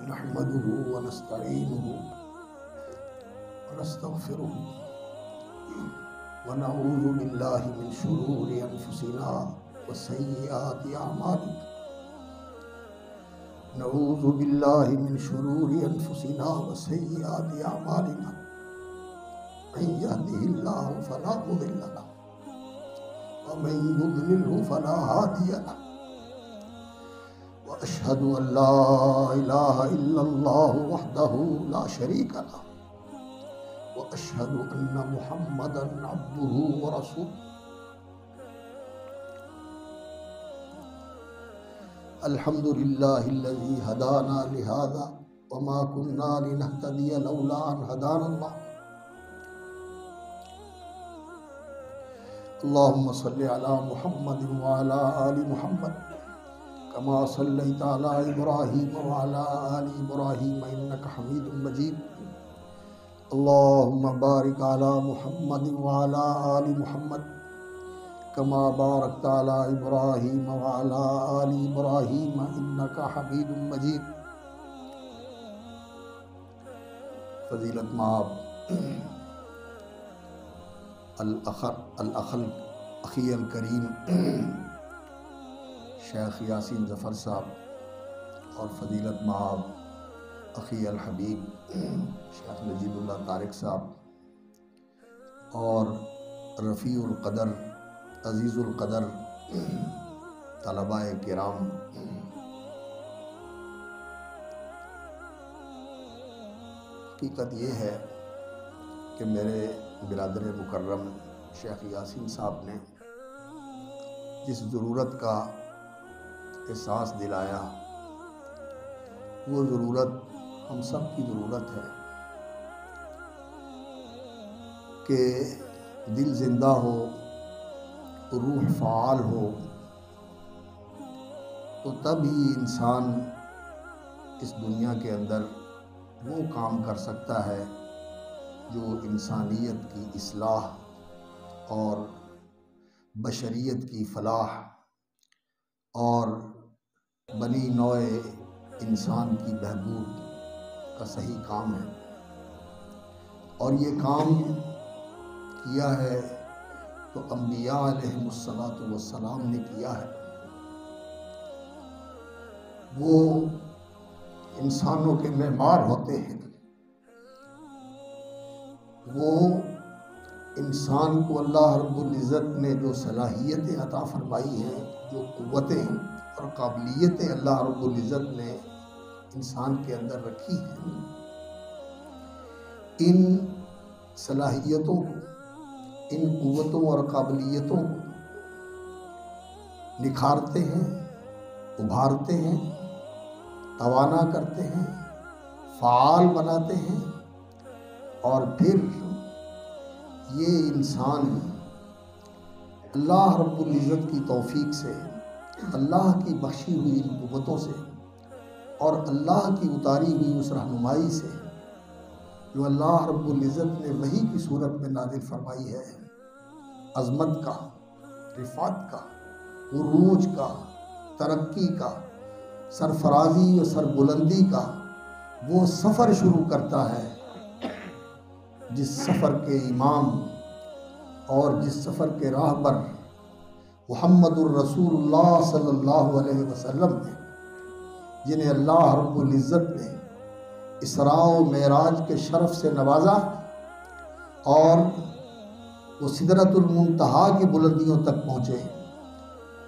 نحمده ونستعينه ونستغفره ونعوذ بالله من شرور أنفسنا وسيئات أعمالنا. نعوذ بالله من شرور أنفسنا وسيئات أعمالنا. من يهده الله فلا مضل له ومن يضلله فلا هادي له. وأشهد أن لا إله إلا الله وحده لا شريك له وأشهد أن محمدا عبده ورسوله. الحمد لله الذي هدانا لهذا وما كنا لنهتدي لولا أن هدانا الله. اللهم صل على محمد وعلى آل محمد كما صليت على إبراهيم وعلى آل إبراهيم إنك حميد مجيد. اللهم بارك على محمد وعلى آل محمد كما باركت على إبراهيم وعلى آل إبراهيم إنك حميد مجيد. فضیلت مآب اخی الکریم شیخ یاسین ظفر صاحب اور فضیلت مآب اخی الحبیب شیخ نجیب اللہ طارق صاحب اور رفیع القدر عزیز القدر طلباء کرام، حقیقت یہ ہے کہ میرے برادر مکرم شیخ یاسین صاحب نے جس ضرورت کا احساس دلایا وہ ضرورت ہم سب کی ضرورت ہے کہ دل زندہ ہو، روح فعال ہو تو تب ہی انسان اس دنیا کے اندر وہ کام کر سکتا ہے جو انسانیت کی اصلاح اور بشریت کی فلاح اور بنی نوع انسان کی بہبود کا صحیح کام ہے. اور یہ کام کیا ہے تو انبیاء علیہم السلام نے کیا ہے. وہ انسانوں کے معمار ہوتے ہیں. وہ انسان کو اللہ رب العزت نے جو صلاحیتیں عطا فرمائی ہیں، جو قوتیں اور قابلیتیں اللہ رب العزت نے انسان کے اندر رکھی ہیں، ان صلاحیتوں کو، ان قوتوں اور قابلیتوں کو نکھارتے ہیں، ابھارتے ہیں، توانا کرتے ہیں، فعال بناتے ہیں، اور پھر یہ انسان اللہ رب العزت کی توفیق سے، اللہ کی بخشی ہوئی ان قوتوں سے اور اللہ کی اتاری ہوئی اس رہنمائی سے جو اللہ رب العزت نے وحی کی صورت میں نازل فرمائی ہے، عظمت کا، رفعت کا، عروج کا، ترقی کا، سرفرازی و سربلندی کا وہ سفر شروع کرتا ہے جس سفر کے امام اور جس سفر کے راہبر محمد الرسول اللہ صلی اللہ علیہ وسلم نے، جنہیں اللہ رب العزت نے اسراء و معراج کے شرف سے نوازا اور وہ سدرۃ المنتہا کی بلندیوں تک پہنچے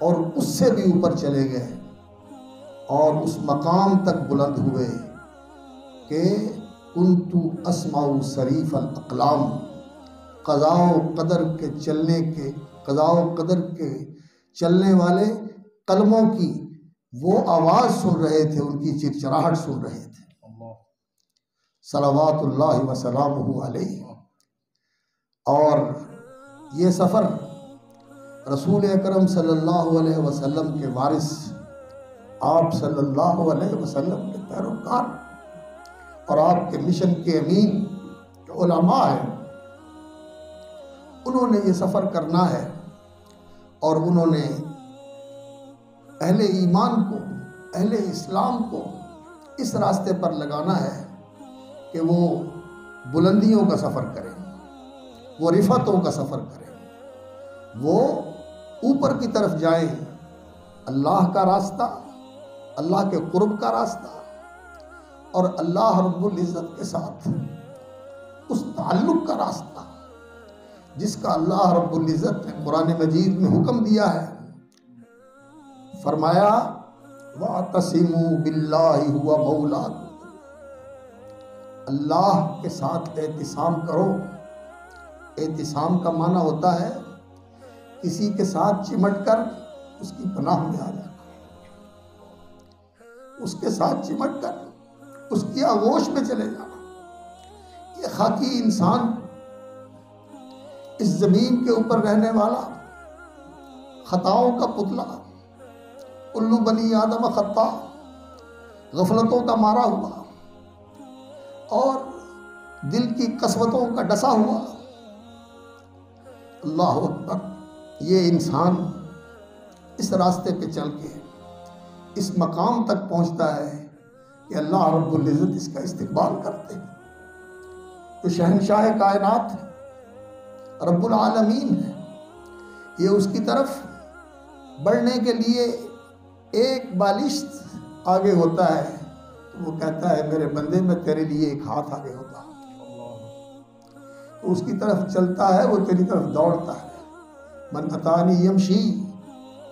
اور اس سے بھی اوپر چلے گئے اور اس مقام تک بلند ہوئے کہ کنت اسمع صریف الاقلام، قضاء و قدر کے چلنے والے قلموں کی وہ آواز سن رہے تھے، ان کی چرچراہٹ سن رہے تھے. صلوات اللہ وسلامہ علیہ. اور یہ سفر رسول اکرم صلی اللہ علیہ وسلم کے وارث، آپ صلی اللہ علیہ وسلم کے پیروکار اور آپ کے مشن کے امین جو علماء ہیں، انہوں نے یہ سفر کرنا ہے اور انہوں نے اہل ایمان کو، اہل اسلام کو اس راستے پر لگانا ہے کہ وہ بلندیوں کا سفر کریں، وہ رفعتوں کا سفر کریں، وہ اوپر کی طرف جائیں، اللہ کا راستہ، اللہ کے قرب کا راستہ اور اللہ رب العزت کے ساتھ اس تعلق کا راستہ جس کا اللہ رب العزت نے قرآن مجید میں حکم دیا ہے۔ فرمایا وَاعْتَصِمُوا بِاللَّهِ هُوَ مَوْلَاكُمْ، اللہ کے ساتھ اعتصام کرو۔ اعتصام کا معنی ہوتا ہے کسی کے ساتھ چمٹ کر اس کی پناہ میں آ جانا، اس کے ساتھ چمٹ کر اس کی آغوش میں چلے جانا۔ یہ خاکی انسان، اس زمین کے اوپر رہنے والا، خطاؤں کا پتلا، کلو بنی آدم خطا، غفلتوں کا مارا ہوا اور دل کی قسوتوں کا ڈسا ہوا، اللہ اکبر، یہ انسان اس راستے پہ چل کے اس مقام تک پہنچتا ہے کہ اللہ رب العزت اس کا استقبال کرتے ہیں۔ جو شہنشاہ کائنات ہے، رب العالمین ہے، یہ اس کی طرف بڑھنے کے لیے ایک بالشت آگے ہوتا ہے تو وہ کہتا ہے میرے بندے میں تیرے لیے ایک ہاتھ آگے ہوتا ہوں، تو اس کی طرف چلتا ہے، وہ تیری طرف دوڑتا ہے۔ من اتانی یمشی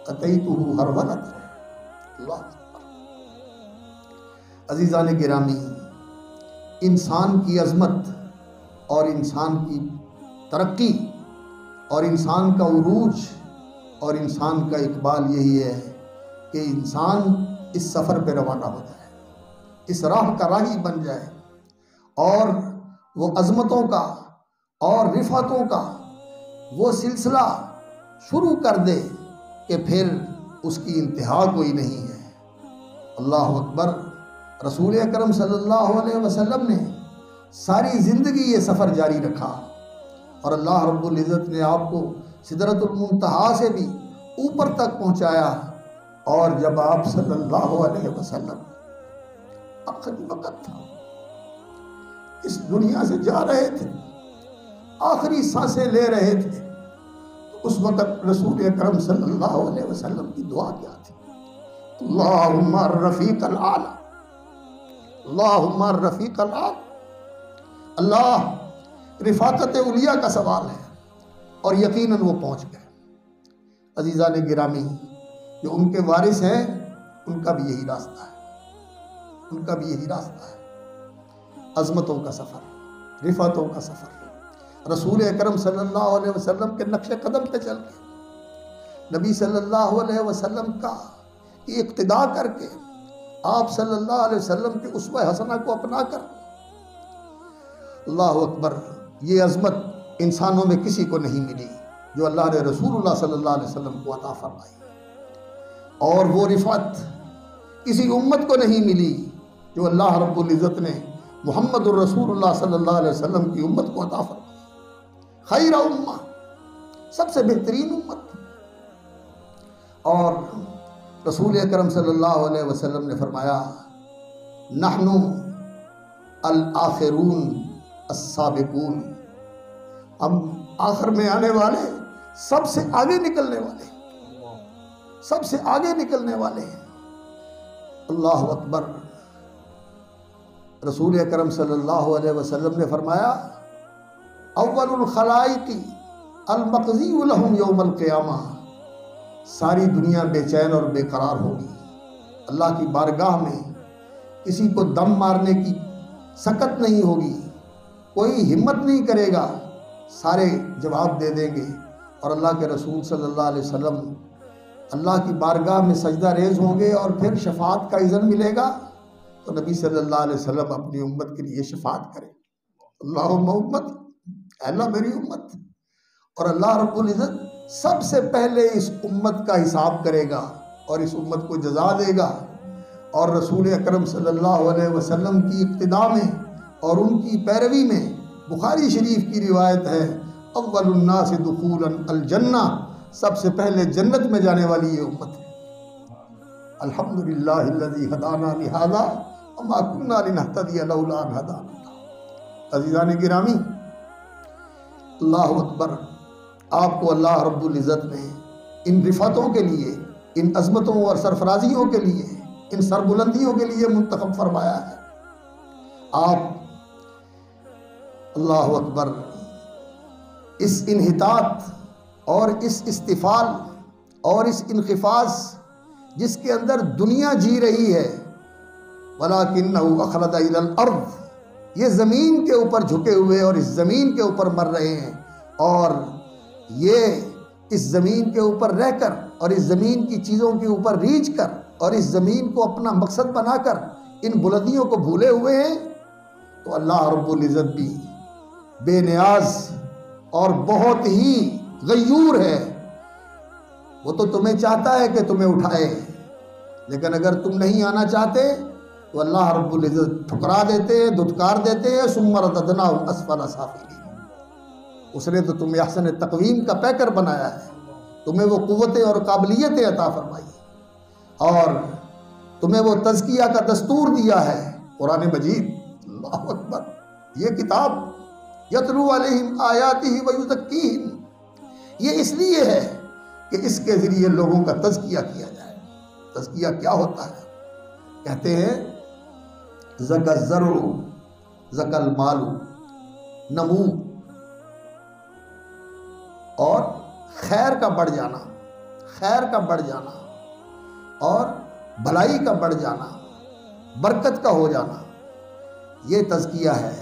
اتیتہ ہرولۃ۔ اللہ عزیزان گرامی، انسان کی عظمت اور انسان کی ترقی اور انسان کا عروج اور انسان کا اقبال یہی ہے کہ انسان اس سفر پہ روانہ ہو جائے، اس راہ کا راہی بن جائے اور وہ عظمتوں کا اور رفعتوں کا وہ سلسلہ شروع کر دے کہ پھر اس کی انتہا کوئی نہیں ہے۔ اللہ اکبر، رسول اکرم صلی اللہ علیہ وسلم نے ساری زندگی یہ سفر جاری رکھا اور اللہ رب العزت نے آپ کو سدرۃ المنتہا سے بھی اوپر تک پہنچایا، اور جب آپ صلی اللہ علیہ وسلم آخری وقت تھا، اس دنیا سے جا رہے تھے، آخری سانسیں لے رہے تھے، تو اس وقت رسول اکرم صلی اللہ علیہ وسلم کی دعا کیا تھی؟ اللہم الرفیق الاعلی، اللہم الرفیق الاعلی۔ اللہ، رفاقت علیٰ کا سوال ہے اور یقیناً وہ پہنچ گئے۔ عزیزان گرامی، جو ان کے وارث ہیں ان کا بھی یہی راستہ ہے، ان کا بھی یہی راستہ ہے، عظمتوں کا سفر، رفعتوں کا سفر، رسول اکرم صلی اللہ علیہ وسلم کے نقش قدم پہ چل کے، نبی صلی اللہ علیہ وسلم کا اقتداء کر کے، آپ صلی اللہ علیہ وسلم کے اسوہ حسنہ کو اپنا کر، اللہ اکبر، یہ عظمت انسانوں میں کسی کو نہیں ملی جو اللہ نے رسول اللہ صلی اللہ علیہ وسلم کو عطا فرمائی، اور وہ رفعت کسی امت کو نہیں ملی جو اللہ رب العزت نے محمد الرسول اللہ صلی اللہ علیہ وسلم کی امت کو عطا فرمائی۔ خیر امہ، سب سے بہترین امت۔ اور رسول اکرم صلی اللہ علیہ وسلم نے فرمایا نحن الآخرون السابقون، ہم آخر میں آنے والے، سب سے آگے نکلنے والے، سب سے آگے نکلنے والے ہیں۔ اللہ اکبر، رسول اکرم صلی اللہ علیہ وسلم نے فرمایا اول الخلائق المقضی لہم یوم القیامہ، ساری دنیا بے چین اور بے قرار ہوگی، اللہ کی بارگاہ میں کسی کو دم مارنے کی سکت نہیں ہوگی، کوئی ہمت نہیں کرے گا، سارے جواب دے دیں گے، اور اللہ کے رسول صلی اللہ علیہ وسلم اللہ کی بارگاہ میں سجدہ ریز ہوں گے اور پھر شفاعت کا اذن ملے گا، تو نبی صلی اللہ علیہ وسلم اپنی امت کے لیے شفاعت کریں، اللہم امت، اے اللہ میری امت، اور اللہ رب العزت سب سے پہلے اس امت کا حساب کرے گا اور اس امت کو جزا دے گا، اور رسول اکرم صلی اللہ علیہ وسلم کی اقتداء میں اور ان کی پیروی میں بخاری شریف کی روایت ہے اول الناس دخولا الجنہ، سب سے پہلے جنت میں جانے والی یہ امت ہے۔ الحمدللہ الذی ہدانا لہذا وما كنا لنهتدي لولا ان هدانا اللہ. عزیزان گرامی، اللہ اکبر، آپ کو اللہ رب العزت نے ان رفعتوں کے لیے، ان عظمتوں اور سرفرازیوں کے لیے، ان سربلندیوں کے لیے منتخب فرمایا ہے. آپ اللہ اکبر اس انحطاط اور اس استفال اور اس انخفاض جس کے اندر دنیا جی رہی ہے، وَلَكِنَّهُ أَخْلَدَ إِلَى الْأَرْضِ، یہ زمین کے اوپر جھکے ہوئے اور اس زمین کے اوپر مر رہے ہیں، اور یہ اس زمین کے اوپر رہ کر اور اس زمین کی چیزوں کے اوپر ریچھ کر اور اس زمین کو اپنا مقصد بنا کر ان بلندیوں کو بھولے ہوئے ہیں. تو اللہ رب العزت بھی بے نیاز اور بہت ہی غیور ہے. وہ تو تمہیں چاہتا ہے کہ تمہیں اٹھائے، لیکن اگر تم نہیں آنا چاہتے تو اللہ رب العزت ٹھکرا دیتے ہیں، دھتکار دیتے ہیں. ثم رددناہ اسفل سافلین، اس نے تو تمہیں احسن تقویم کا پیکر بنایا ہے، تمہیں وہ قوتیں اور قابلیتیں عطا فرمائی اور تمہیں وہ تزکیہ کا دستور دیا ہے. قرآن مجید، اللہ اکبر، یہ کتاب یتلو علیہم آیاتہ ویزکیہم، یہ اس لیے ہے کہ اس کے ذریعے لوگوں کا تزکیہ کیا جائے. تزکیہ کیا ہوتا ہے؟ کہتے ہیں زکى الزرع زکى المال، نمو اور خیر کا بڑھ جانا، خیر کا بڑھ جانا اور بھلائی کا بڑھ جانا، برکت کا ہو جانا، یہ تزکیہ ہے.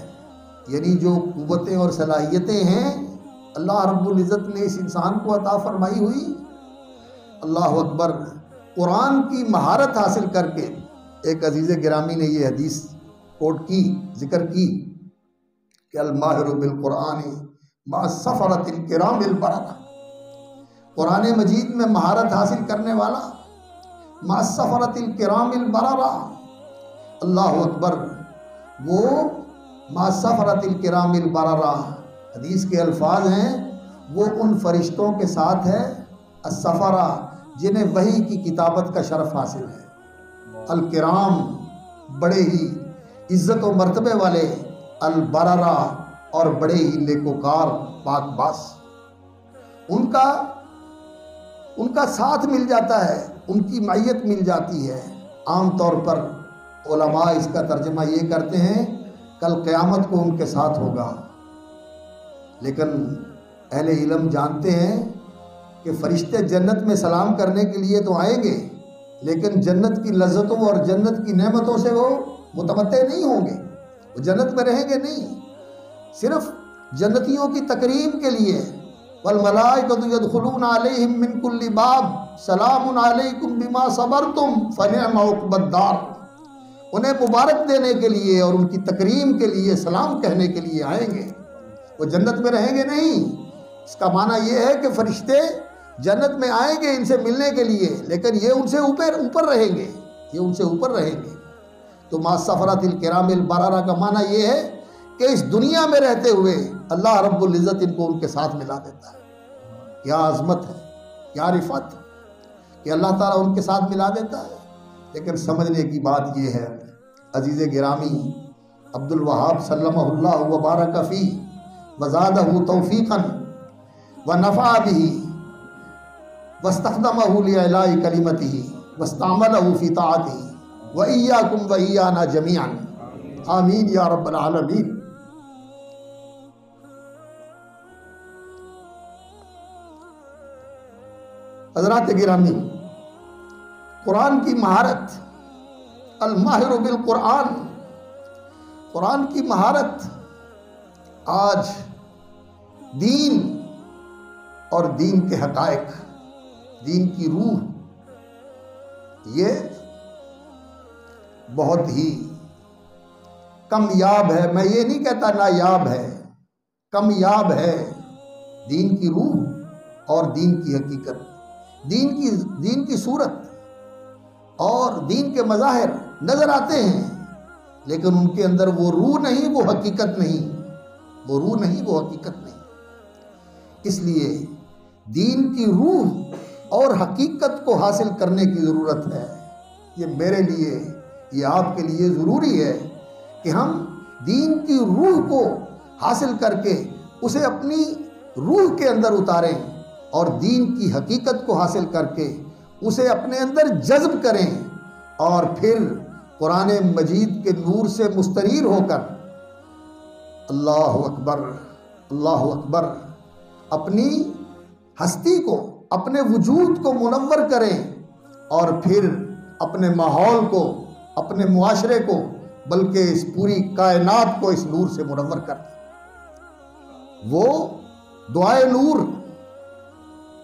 یعنی جو قوتیں اور صلاحیتیں ہیں اللہ رب العزت نے اس انسان کو عطا فرمائی ہوئی. اللہ اکبر، قرآن کی مہارت حاصل کر کے ایک عزیز گرامی نے یہ حدیث کوٹ کی، ذکر کی کہ الماہر بالقرآن مع السفرۃ الکرام البررہ، قرآن مجید میں مہارت حاصل کرنے والا مع السفرۃ الکرام البررہ، اللہ اکبر، وہ مع السفرۃ الکرام البررہ، حدیث کے الفاظ ہیں وہ ان فرشتوں کے ساتھ ہے السفرہ جنہیں وحی کی کتابت کا شرف حاصل ہے، الکرام بڑے ہی عزت و مرتبے والے، البررہ اور بڑے ہی نیکوکار پاک باز. ان کا ساتھ مل جاتا ہے، ان کی معیت مل جاتی ہے. عام طور پر علماء اس کا ترجمہ یہ کرتے ہیں کل قیامت کو ان کے ساتھ ہوگا، لیکن اہل علم جانتے ہیں کہ فرشتے جنت میں سلام کرنے کے لیے تو آئیں گے، لیکن جنت کی لذتوں اور جنت کی نعمتوں سے وہ متمتع نہیں ہوں گے، وہ جنت میں رہیں گے نہیں. صرف جنتیوں کی تکریم کے لیے والملائکۃ یدخلون علیہم من کل باب سلام علیکم بما صبرتم فنعم عقبی الدار، انہیں مبارک دینے کے لیے اور ان کی تکریم کے لیے سلام کہنے کے لیے آئیں گے، وہ جنت میں رہیں گے نہیں. اس کا معنی یہ ہے کہ فرشتے جنت میں آئیں گے ان سے ملنے کے لیے، لیکن یہ ان سے اوپر رہیں گے، یہ ان سے اوپر رہیں گے. تو مع السفرۃ الکرام البررہ کا معنی یہ ہے کہ اس دنیا میں رہتے ہوئے اللہ رب العزت ان کو ان کے ساتھ ملا دیتا ہے. کیا عظمت ہے، کیا رفعت کہ اللہ تعالیٰ ان کے ساتھ ملا دیتا ہے. لیکن سمجھنے کی بات یہ ہے عزیز گرامی، عبد الوہاب سلمہ اللہ وبارک فیہ وزادہ توفیقا ونفع به واستخدمہ لإعلاء کلمتہ واستعملہ فی طاعتہ وإیاکم وإیانا جمیعا آمین یا رب العالمین. حضرات گرامی، قرآن کی مہارت، الماہر بالقرآن، قرآن کی مہارت آج دین اور دین کے حقائق، دین کی روح، یہ بہت ہی کمیاب ہے. میں یہ نہیں کہتا نایاب ہے، کمیاب ہے. دین کی روح اور دین کی حقیقت، دین کی صورت اور دین کے مظاہر نظر آتے ہیں، لیکن ان کے اندر وہ روح نہیں، وہ حقیقت نہیں، وہ روح نہیں، وہ حقیقت نہیں. اس لیے دین کی روح اور حقیقت کو حاصل کرنے کی ضرورت ہے. یہ میرے لیے یہ آپ کے لیے ضروری ہے کہ ہم دین کی روح کو حاصل کر کے اسے اپنی روح کے اندر اتاریں اور دین کی حقیقت کو حاصل کر کے اسے اپنے اندر جذب کریں، اور پھر قرآن مجید کے نور سے مستنیر ہو کر اللہ اکبر اللہ اکبر اپنی ہستی کو، اپنے وجود کو منور کریں، اور پھر اپنے ماحول کو، اپنے معاشرے کو، بلکہ اس پوری کائنات کو اس نور سے منور کر دیں۔ وہ دعائے نور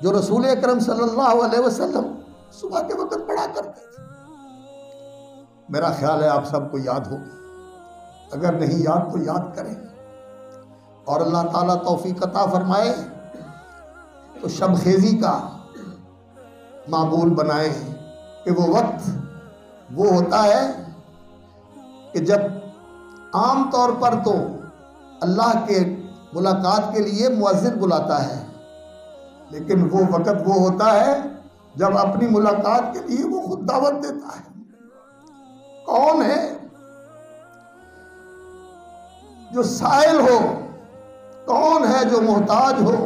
جو رسول اکرم صلی اللہ علیہ وسلم صبح کے وقت پڑھا کرتے تھے، میرا خیال ہے آپ سب کو یاد ہوگی، اگر نہیں یاد تو یاد کریں، اور اللہ تعالیٰ توفیق عطا فرمائے تو شب خیزی کا معمول بنائیں کہ وہ وقت وہ ہوتا ہے کہ جب عام طور پر تو اللہ کے ملاقات کے لیے مؤذن بلاتا ہے، لیکن وہ وقت وہ ہوتا ہے جب اپنی ملاقات کے لیے وہ خود دعوت دیتا ہے۔ کون ہے جو سائل ہو؟ کون ہے جو محتاج ہو؟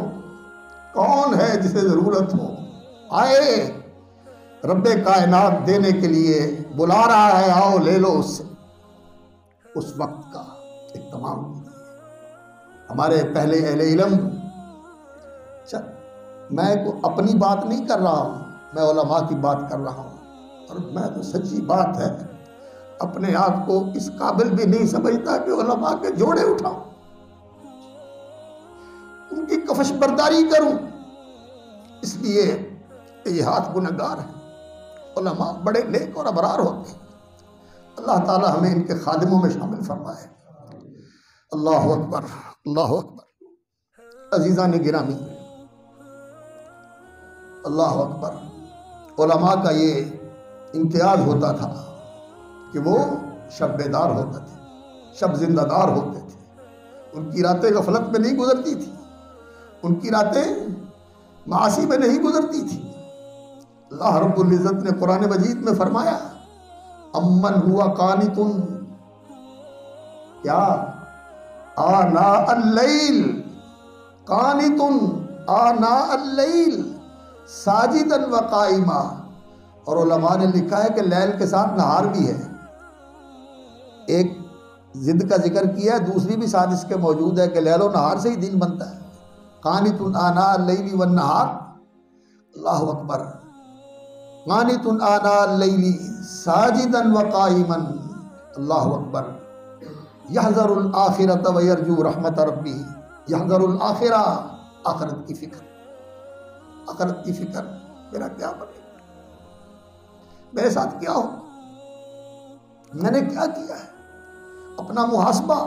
کون ہے جسے ضرورت ہو؟ آئے، رب کائنات دینے کے لیے بلا رہا ہے، آؤ لے لو اس سے۔ اس وقت کا اہتمام ہمارے پہلے اہل علم، میں اپنی بات نہیں کر رہا ہوں، میں علماء کی بات کر رہا ہوں، اور میں تو سچی بات ہے اپنے آپ کو اس قابل بھی نہیں سمجھتا کہ علماء کے جوڑے اٹھاؤں، ان کی کفش برداری کروں، اس لیے یہ ہاتھ گنہگار ہے۔ علماء بڑے نیک اور ابرار ہوتے ہیں، اللہ تعالی ہمیں ان کے خادموں میں شامل فرمائے۔ اللہ اکبر اللہ اکبر۔ عزیزان گرامی، اللہ اکبر، علماء کا یہ امتیاز ہوتا تھا کہ وہ شب بیدار ہوتے تھے، شب زندہ دار ہوتے تھے، ان کی راتیں غفلت میں نہیں گزرتی تھی، ان کی راتیں معاصی میں نہیں گزرتی تھی۔ اللہ رب العزت نے قرآن مجید میں فرمایا، امن ہوا قانتن، کیا آناء اللیل، قانتن آناء اللیل ساجدن و قائما۔ اور علماء نے لکھا ہے کہ لیل کے ساتھ نہار بھی ہے، ایک ضد کا ذکر کیا ہے، دوسری بھی ساتھ اس کے موجود ہے کہ لیل و نہار سے ہی دن بنتا ہے۔ قانتن آناء اللیل والنہار، اللہ اکبر، قانتن آناء اللیل ساجدن و قائما، اللہ اکبر، یحذر الآخرۃ و یرجو رحمت ربہ، یحذر الآخرہ، آخرت کی فکر، آخرت کی فکر، میرا کیا بنے، میرے ساتھ کیا ہو، میں نے کیا کیا ہے، اپنا محاسبہ،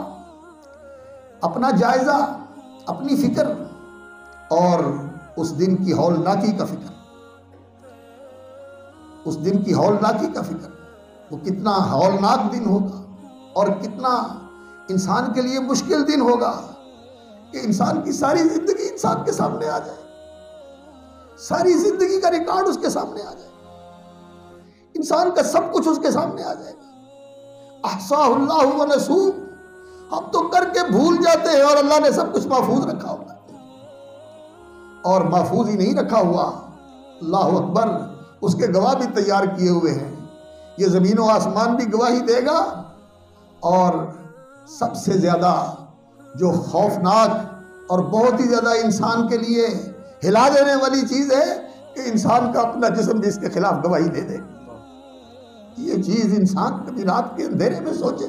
اپنا جائزہ، اپنی فکر، اور اس دن کی ہولناکی کا فکر، اس دن کی ہولناکی کا فکر، وہ کتنا ہولناک دن ہوگا اور کتنا انسان کے لیے مشکل دن ہوگا کہ انسان کی ساری زندگی انسان کے سامنے آ جائے، ساری زندگی کا ریکارڈ اس کے سامنے آ جائے، انسان کا سب کچھ اس کے سامنے آ جائے گا۔ احصاہ اللہ و نسوہ، ہم تو کر کے بھول جاتے ہیں اور اللہ نے سب کچھ محفوظ رکھا ہوا ہے، اور محفوظ ہی نہیں رکھا ہوا، اللہ اکبر، اس کے گواہ بھی تیار کیے ہوئے ہیں، یہ زمین و آسمان بھی گواہی دے گا، اور سب سے زیادہ جو خوفناک اور بہت ہی زیادہ انسان کے لیے ہلا دینے والی چیز ہے کہ انسان کا اپنا جسم بھی اس کے خلاف گواہی دے دے۔ یہ چیز انسان کبھی رات کے اندھیرے میں سوچے،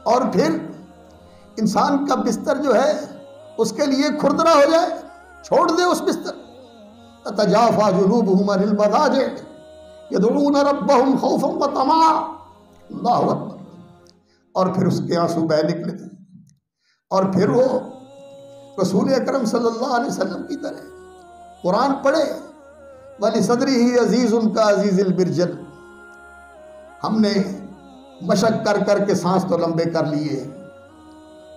اور پھر انسان کا بستر جو ہے اس کے لیے کھردرا ہو جائے، چھوڑ دے اس بستر، تتجافى جنوبهم عن المضاجع يدعون ربهم خوفا وطمعا، اللہ اکبر، اور پھر اس کے آنسو بہہ نکلے، اور پھر وہ رسول اکرم صلی اللہ علیہ وسلم کی طرح قرآن پڑھے، وَلِصَدْرِهِ عَزِيزٌ كَعَزِيزِ الْبِرْجَلِ، ہم نے مشق کر کر کے سانس تو لمبے کر لیے،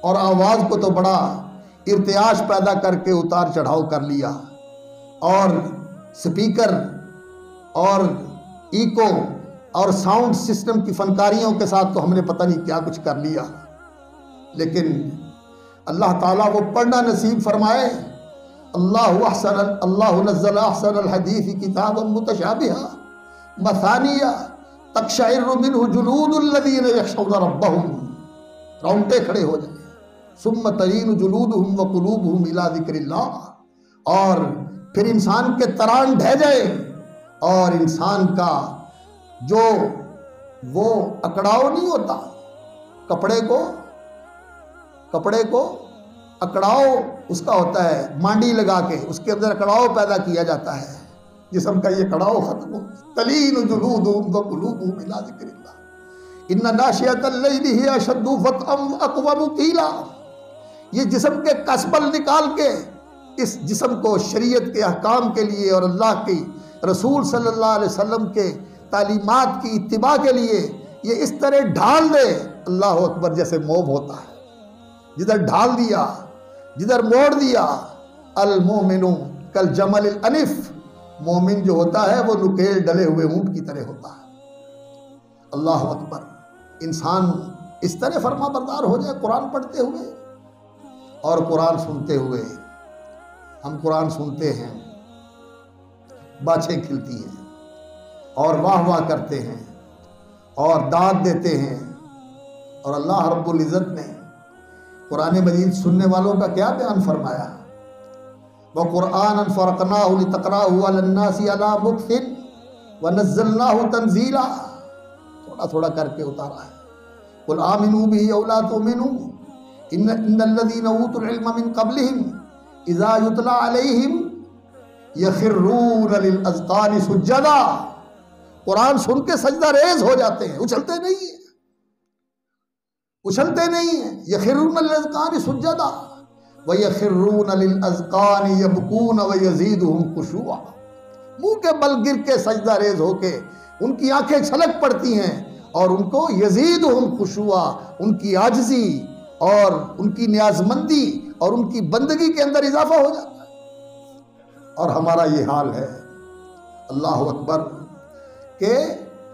اور آواز کو تو بڑا ارتعاش پیدا کر کے اتار چڑھاؤ کر لیا، اور سپیکر اور ایکو اور ساؤنڈ سسٹم کی فنکاریوں کے ساتھ تو ہم نے پتہ نہیں کیا کچھ کر لیا، لیکن اللہ تعالیٰ وہ پڑھنا نصیب فرمائے۔ اللہ نزل احسن الحدیث کتابا متشابہا مثانیہ تقشعر منہ جلود الذین یخشون ربہم، رونگٹے کھڑے ہو جائیں، ثم تلین جلودہم وقلوبہم الی ذکر اللہ، اور پھر انسان کے تران ڈھہ جائے اور انسان کا جو وہ اکڑاؤ نہیں ہوتا، کپڑے کو اکڑاؤ اس کا ہوتا ہے، مانڈی لگا کے اس کے اندر اکڑاؤ پیدا کیا جاتا ہے، جسم کا یہ کڑاؤ ختم ہو، تلین جلودہم وقلوبہم الی ذکر اللہ ان ناشئۃ اللیل ہی اشد وطئا واقوم قیلا۔ یہ جسم کے کسبل نکال کے اس جسم کو شریعت کے احکام کے لیے اور اللہ کی رسول صلی اللہ علیہ وسلم کے تعلیمات کی اتباع کے لیے یہ اس طرح ڈھال دے، اللہ اکبر، جیسے موب ہوتا ہے، جدھر ڈھال دیا جدھر موڑ دیا۔ المومن کالجمل الانف، مومن جو ہوتا ہے وہ نکیل ڈلے ہوئے اونٹ کی طرح ہوتا ہے۔ اللہ اکبر، انسان اس طرح فرما بردار ہو جائے قرآن پڑھتے ہوئے اور قرآن سنتے ہوئے۔ ہم قرآن سنتے ہیں، باچھیں کھلتی ہیں اور واہ واہ کرتے ہیں اور داد دیتے ہیں، اور اللہ رب العزت نے قرآن مجید سننے والوں کا کیا بیان فرمایا؟ وَقُرْآنًا فَرَقْنَاهُ لِتَقْرَأَهُ عَلَى النَّاسِ عَلَى مُكْثٍ وَنَزَّلْنَاهُ تَنزِيلًا، تھوڑا تھوڑا کر کے اتارا ہے۔ قُلْ آمِنُوا بِهِ أَوْ لَا تُؤْمِنُوا إِنَّ الَّذِينَ أُوتُوا الْعِلْمَ مِنْ قَبْلِهِمْ إِذَا يُتْلَى عَلَيْهِمْ يَخِرُّونَ لِلْأَذْقَانِ سُجَّدًا، قرآن سن کے سجدہ ریز ہو جاتے ہیں، اچھلتے نہیں ہیں، یخرون للأذقان سجدا ویخرون للأذقان یبکون ویزیدہم خشوعا، منہ کے بل گر کے سجدہ ریز ہو کے ان کی آنکھیں چھلک پڑتی ہیں اور ان کو یزیدہم خشوعا، ان کی عاجزی اور ان کی نیازمندی اور ان کی بندگی کے اندر اضافہ ہو جاتا ہے۔ اور ہمارا یہ حال ہے، اللہ اکبر، کہ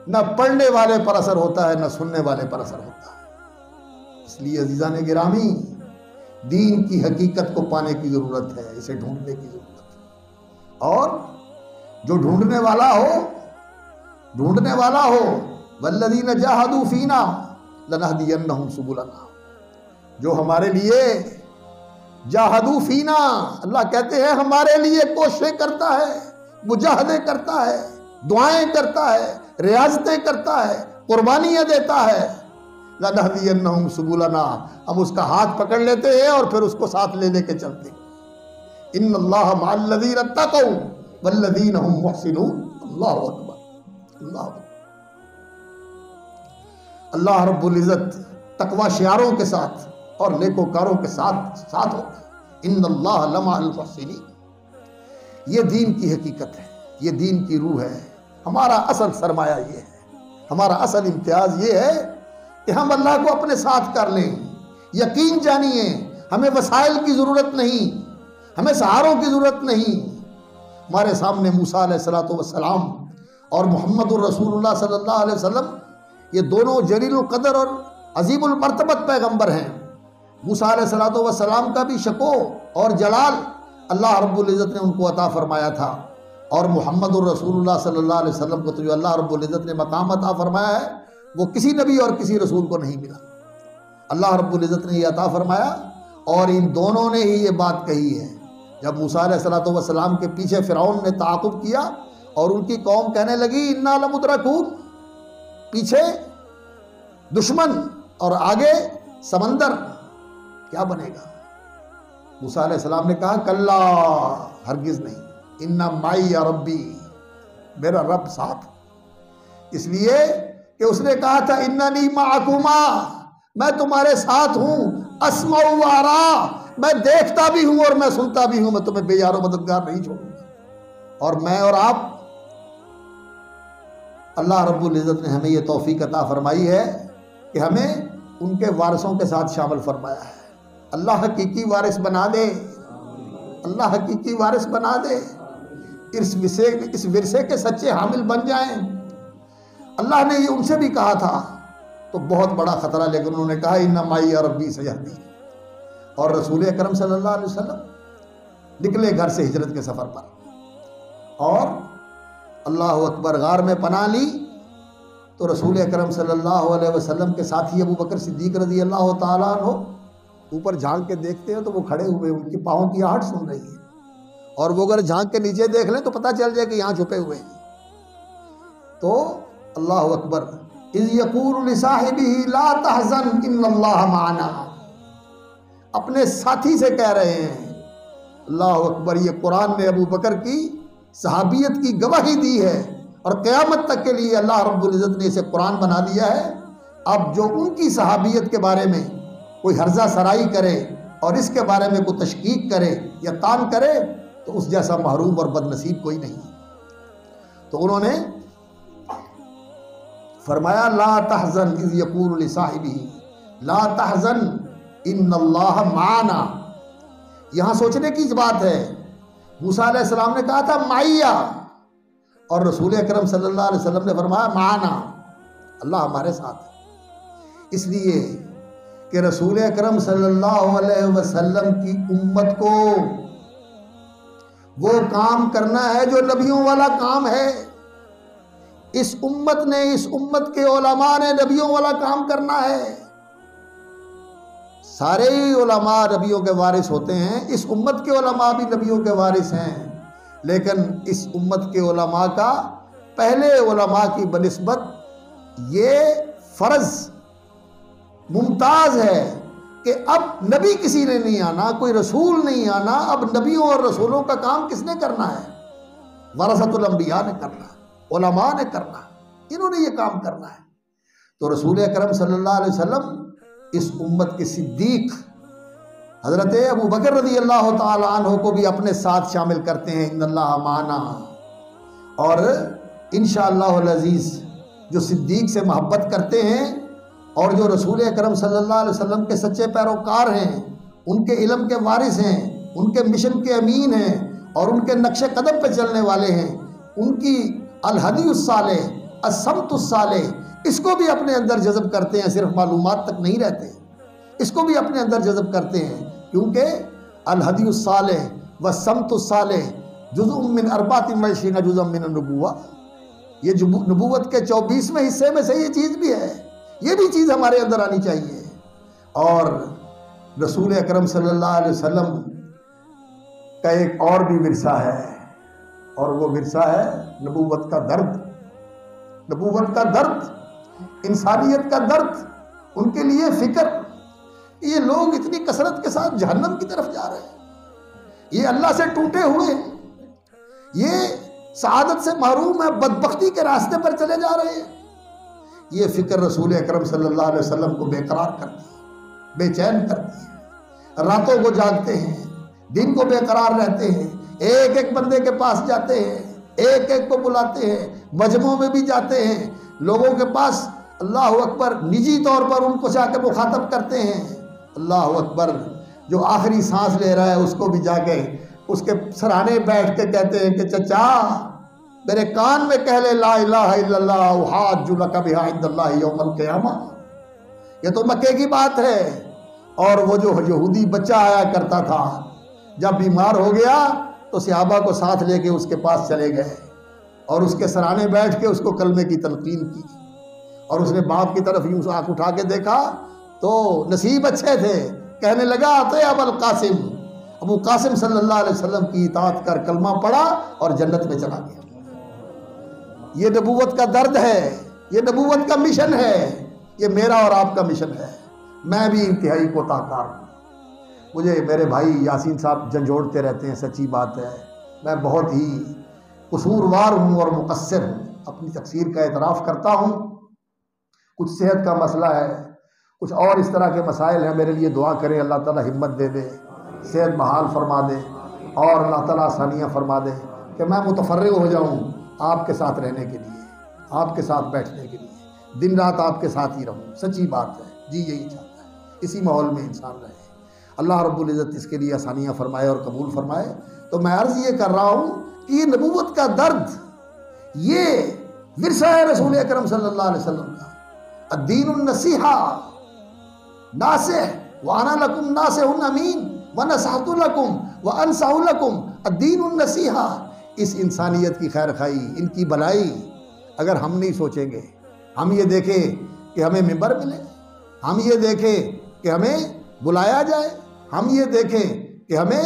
نہ پڑھنے والے پر اثر ہوتا ہے نہ سننے والے پر اثر ہوتا ہے۔ اس لیے عزیزان گرامی، دین کی حقیقت کو پانے کی ضرورت ہے، اسے ڈھونڈنے کی ضرورت ہے، اور جو ڈھونڈنے والا ہو والذین جاہدوا فینا لنہدینہم سبلنا، جو ہمارے لیے جاہدوا فینا، اللہ کہتے ہیں ہمارے لیے کوششیں کرتا ہے، مجاہدے کرتا ہے، دعائیں کرتا ہے، ریاضتیں کرتا ہے، قربانیاں دیتا ہے، لَنَهْدِيَنَّهُمْ سُبُلَنَا، ہم اس کا ہاتھ پکڑ لیتے ہیں اور پھر اس کو ساتھ لے لے کے چلتے ہیں۔ ان اللہ مع الذین اتقوا والذین هم محسنون۔ اللہ اکبر، اللہ اکبر۔ اللہ رب العزت تقوی شعاروں کے ساتھ اور نیکوکاروں کے ساتھ ہوتے ہیں۔ ان اللہ لمع المحسنین، یہ دین کی حقیقت ہے، یہ دین کی روح ہے۔ ہمارا اصل سرمایہ یہ ہے، ہمارا اصل امتیاز یہ ہے کہ ہم اللہ کو اپنے ساتھ کر لیں۔ یقین جانیے، ہمیں وسائل کی ضرورت نہیں، ہمیں سہاروں کی ضرورت نہیں۔ ہمارے سامنے موسیٰ علیہ السلام اور محمد الرسول اللہ صلی اللہ علیہ وسلم، یہ دونوں جلیل القدر اور عظیم المرتبت پیغمبر ہیں۔ موسیٰ علیہ السلام کا بھی شکو اور جلال اللہ رب العزت نے ان کو عطا فرمایا تھا، اور محمد الرسول اللہ صلی اللہ علیہ وسلم کو تو جو اللہ رب العزت نے مقام عطا فرمایا ہے وہ کسی نبی اور کسی رسول کو نہیں ملا۔ اللہ رب العزت نے یہ عطا فرمایا، اور ان دونوں نے ہی یہ بات کہی ہے جب موسیٰ علیہ السلام کے پیچھے فرعون نے تعاقب کیا اور ان کی قوم کہنے لگی انا لمدرکون، پیچھے دشمن اور آگے سمندر، کیا بنے گا؟ موسیٰ علیہ السلام نے کہا کلا، ہرگز نہیں، انا معی ربی، میرا رب ساتھ۔ اس لیے کہ اس نے کہا تھا اننی معکما، میں تمہارے ساتھ ہوں، اسمع و ارا، میں دیکھتا بھی ہوں اور میں سنتا بھی ہوں، میں تمہیں بے یار و مددگار نہیں چھوڑوں گا۔ اور میں اور آپ، اللہ رب العزت نے ہمیں یہ توفیق عطا فرمائی ہے کہ ہمیں ان کے وارثوں کے ساتھ شامل فرمایا ہے۔ اللہ حقیقی وارث بنا دے، اللہ حقیقی وارث بنا دے، اس ورثے کے سچے حامل بن جائیں، اللہ نے یہ ان سے بھی کہا تھا تو بہت بڑا خطرہ، لیکن انہوں نے کہا ان معی ربی سیہدین، اور رسول اکرم صلی اللہ علیہ وسلم نکلے گھر سے ہجرت کے سفر پر، اور اللہ اکبر غار میں پناہ لی تو رسول اکرم صلی اللہ علیہ وسلم کے ساتھی ابو بکر صدیق رضی اللہ تعالیٰ عنہ اوپر جھانک کے دیکھتے ہیں تو وہ کھڑے ہوئے، ان کے پاؤں کی آہٹ سن رہی ہے، اور وہ اگر جھانک کے نیچے دیکھ لیں تو پتہ چل جائے کہ یہاں چھپے ہوئے ہیں۔ تو اللہ اکبر، اذ یقول لصاحبہ لا تحزن ان اللہ معنا، اپنے ساتھی سے کہہ رہے ہیں۔ اللہ اکبر، یہ قرآن نے ابو بکر کی صحابیت کی گواہی دی ہے، اور قیامت تک کے لیے اللہ رب العزت نے اسے قرآن بنا دیا ہے۔ اب جو ان کی صحابیت کے بارے میں کوئی ہرزہ سرائی کرے اور اس کے بارے میں کوئی تشکیک کرے یا تان کرے تو اس جیسا محروم اور بد نصیب کوئی نہیں۔ تو انہوں نے فرمایا لا تحزن اذ یقول لصاحبہ لا تحزن ان اللہ معنا۔ یہاں سوچنے کی بات ہے، موسیٰ علیہ السلام نے کہا تھا معیہ، اور رسول اکرم صلی اللہ علیہ وسلم نے فرمایا معنا، اللہ ہمارے ساتھ ہے۔ اس لیے کہ رسول اکرم صلی اللہ علیہ وسلم کی امت کو وہ کام کرنا ہے جو نبیوں والا کام ہے۔ اس امت نے، اس امت کے علماء نے نبیوں والا کام کرنا ہے۔ سارے علماء نبیوں کے وارث ہوتے ہیں، اس امت کے علماء بھی نبیوں کے وارث ہیں، لیکن اس امت کے علماء کا پہلے علماء کی بنسبت یہ فرض ممتاز ہے کہ اب نبی کسی نے نہیں آنا، کوئی رسول نہیں آنا، اب نبیوں اور رسولوں کا کام کس نے کرنا ہے؟ ورثۃ الانبیاء نے کرنا ہے، علماء نے کرنا ہے، انہوں نے یہ کام کرنا ہے۔ تو رسول اکرم صلی اللہ علیہ وسلم اس امت کے صدیق حضرت ابو بکر رضی اللہ تعالی عنہ کو بھی اپنے ساتھ شامل کرتے ہیں، ان اللہ معنا، اور انشاءاللہ العزیز جو صدیق سے محبت کرتے ہیں اور جو رسول اکرم صلی اللہ علیہ وسلم کے سچے پیروکار ہیں، ان کے علم کے وارث ہیں، ان کے مشن کے امین ہیں، اور ان کے نقش قدم پہ چلنے والے ہیں، ان کی الہدی الصالح، السمت الصالح، اس کو بھی اپنے اندر جذب کرتے ہیں، صرف معلومات تک نہیں رہتے، اس کو بھی اپنے اندر جذب کرتے ہیں، کیونکہ الہدی الصالح والسمت الصالح جزء من 24 جزء من النبوہ، یہ نبوت کے 24ویں حصے میں سے یہ چیز بھی ہے، یہ بھی چیز ہمارے اندر آنی چاہیے۔ اور رسول اکرم صلی اللہ علیہ وسلم کا ایک اور بھی ورثہ ہے، اور وہ ورثہ ہے نبوت کا درد، نبوت کا درد، انسانیت کا درد، ان کے لیے فکر۔ یہ لوگ اتنی کثرت کے ساتھ جہنم کی طرف جا رہے ہیں، یہ اللہ سے ٹوٹے ہوئے ہیں، یہ سعادت سے محروم ہیں، بدبختی کے راستے پر چلے جا رہے ہیں۔ یہ فکر رسول اکرم صلی اللہ علیہ وسلم کو بے قرار کرتی ہے، بے چین کرتی ہے، راتوں کو جاگتے ہیں، دن کو بے قرار رہتے ہیں، ایک ایک بندے کے پاس جاتے ہیں، ایک ایک کو بلاتے ہیں، مجمعوں میں بھی جاتے ہیں، لوگوں کے پاس اللہ اکبر نجی طور پر ان کو جا کے مخاطب کرتے ہیں۔ اللہ اکبر، جو آخری سانس لے رہا ہے اس کو بھی جا کے اس کے سرانے بیٹھ کے کہتے ہیں کہ چچا میرے کان میں کہہ لے لا الہ الا اللہ احاج لک بہا عند اللہ یوم القیامہ۔ یہ تو مکے کی بات ہے۔ اور وہ جو یہودی بچہ آیا کرتا تھا، جب بیمار ہو گیا تو صحابہ کو ساتھ لے کے اس کے پاس چلے گئے اور اس کے سرانے بیٹھ کے اس کو کلمے کی تلقین کی، اور اس نے باپ کی طرف یوں آنکھ اٹھا کے دیکھا تو نصیب اچھے تھے، کہنے لگا اطیع ابا القاسم، ابو قاسم صلی اللہ علیہ وسلم کی اطاعت کر کلمہ پڑھا اور جنت میں چلا گیا۔ یہ نبوت کا درد ہے، یہ نبوت کا مشن ہے، یہ میرا اور آپ کا مشن ہے۔ میں بھی انتہائی کوتاہ کار ہوں، مجھے میرے بھائی یاسین صاحب جھنجھوڑتے رہتے ہیں، سچی بات ہے، میں بہت ہی قصوروار ہوں اور مقصر ہوں، اپنی تقصیر کا اعتراف کرتا ہوں۔ کچھ صحت کا مسئلہ ہے، کچھ اور اس طرح کے مسائل ہیں، میرے لیے دعا کریں، اللہ تعالیٰ ہمت دے دے، صحت بحال فرما دے، اور اللہ تعالیٰ آسانیاں فرما دے کہ میں متفرغ ہو جاؤں آپ کے ساتھ رہنے کے لیے، آپ کے ساتھ بیٹھنے کے لیے، دن رات آپ کے ساتھ ہی رہوں۔ سچی بات ہے، جی یہی چاہتا ہے، اسی ماحول میں انسان رہے۔ اللہ رب العزت اس کے لیے آسانیاں فرمائے اور قبول فرمائے۔ تو میں عرض یہ کر رہا ہوں کہ یہ نبوت کا درد، یہ ورثہ ہے رسول اکرم صلی اللہ علیہ وسلم کا. الدین النصیحہ، ناصح، وانا لکم ناصح امین ونصحت لکم وانصح لکم. الدین النصیحہ، اس انسانیت کی خیر خواہی، ان کی بھلائی اگر ہم نہیں سوچیں گے، ہم یہ دیکھیں کہ ہمیں ممبر ملے، ہم یہ دیکھیں کہ ہمیں بلایا جائے، ہم یہ دیکھیں کہ ہمیں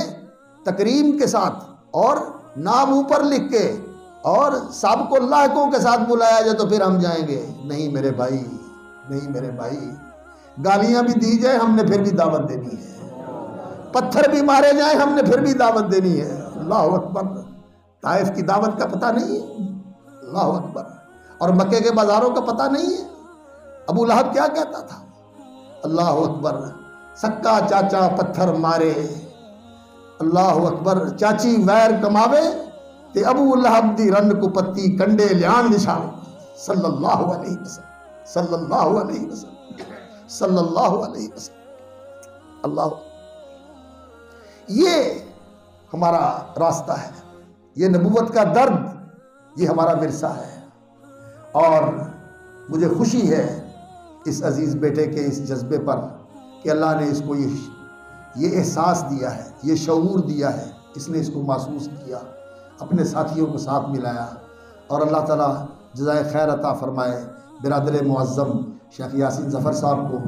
تکریم کے ساتھ اور نام اوپر لکھ کے اور سابق لاحقوں کے ساتھ بلایا جائے تو پھر ہم جائیں گے. نہیں میرے بھائی، نہیں میرے بھائی، گالیاں بھی دی جائیں ہم نے پھر بھی دعوت دینی ہے، پتھر بھی مارے جائیں ہم نے پھر بھی دعوت دینی ہے. اللہ اکبر. طائف کی دعوت کا پتہ نہیں ہے، اللہ اکبر. اور مکے کے بازاروں کا پتہ نہیں ہے. ابو لہب کیا کہتا تھا؟ اللہ اکبر. سکا چاچا پتھر مارے، اللہ اکبر. چاچی ویر کماوے تے ابو لہب دی رن کو پتی کنڈے لیان نشان. صلی اللہ علیہ وسلم، صلی اللہ علیہ وسلم، صلی اللہ علیہ وسلم. اللہ، یہ ہمارا راستہ ہے، یہ نبوت کا درد، یہ ہمارا ورثہ ہے. اور مجھے خوشی ہے اس عزیز بیٹے کے اس جذبے پر کہ اللہ نے اس کو یہ احساس دیا ہے، یہ شعور دیا ہے، اس نے اس کو محسوس کیا، اپنے ساتھیوں کو ساتھ ملایا. اور اللہ تعالیٰ جزائے خیر عطا فرمائے برادر معظم شیخ یاسین ظفر صاحب کو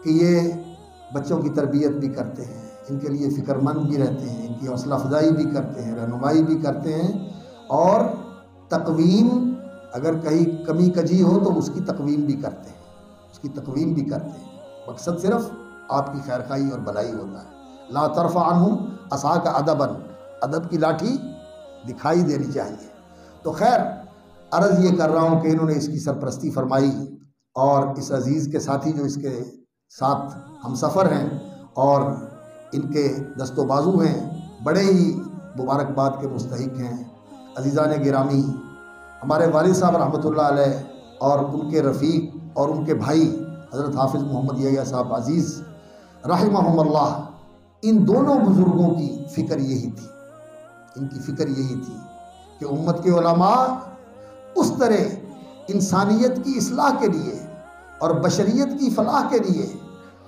کہ یہ بچوں کی تربیت بھی کرتے ہیں، ان کے لیے فکر مند بھی رہتے ہیں، ان کی حوصلہ افزائی بھی کرتے ہیں، رہنمائی بھی کرتے ہیں، اور تقویم اگر کہیں کمی کجی ہو تو اس کی تقویم بھی کرتے ہیں، اس کی تقویم بھی کرتے ہیں. مقصد صرف آپ کی خیرخواہی اور بھلائی ہوتا ہے. لا ترفع عنہم عصاک ادبا، ادب کی لاٹھی دکھائی دینی چاہیے. تو خیر، عرض یہ کر رہا ہوں کہ انہوں نے اس کی سرپرستی فرمائی، اور اس عزیز کے ساتھی جو اس کے ساتھ ہم سفر ہیں اور ان کے دست و بازو ہیں، بڑے ہی مبارکباد کے مستحق ہیں. عزیزان گرامی، ہمارے والد صاحب رحمۃ اللہ علیہ اور ان کے رفیق اور ان کے بھائی حضرت حافظ محمد یحییٰ صاحب عزیز رحمہم اللہ، ان دونوں بزرگوں کی فکر یہی تھی، ان کی فکر یہی تھی کہ امت کے علماء اس طرح انسانیت کی اصلاح کے لیے اور بشریت کی فلاح کے لیے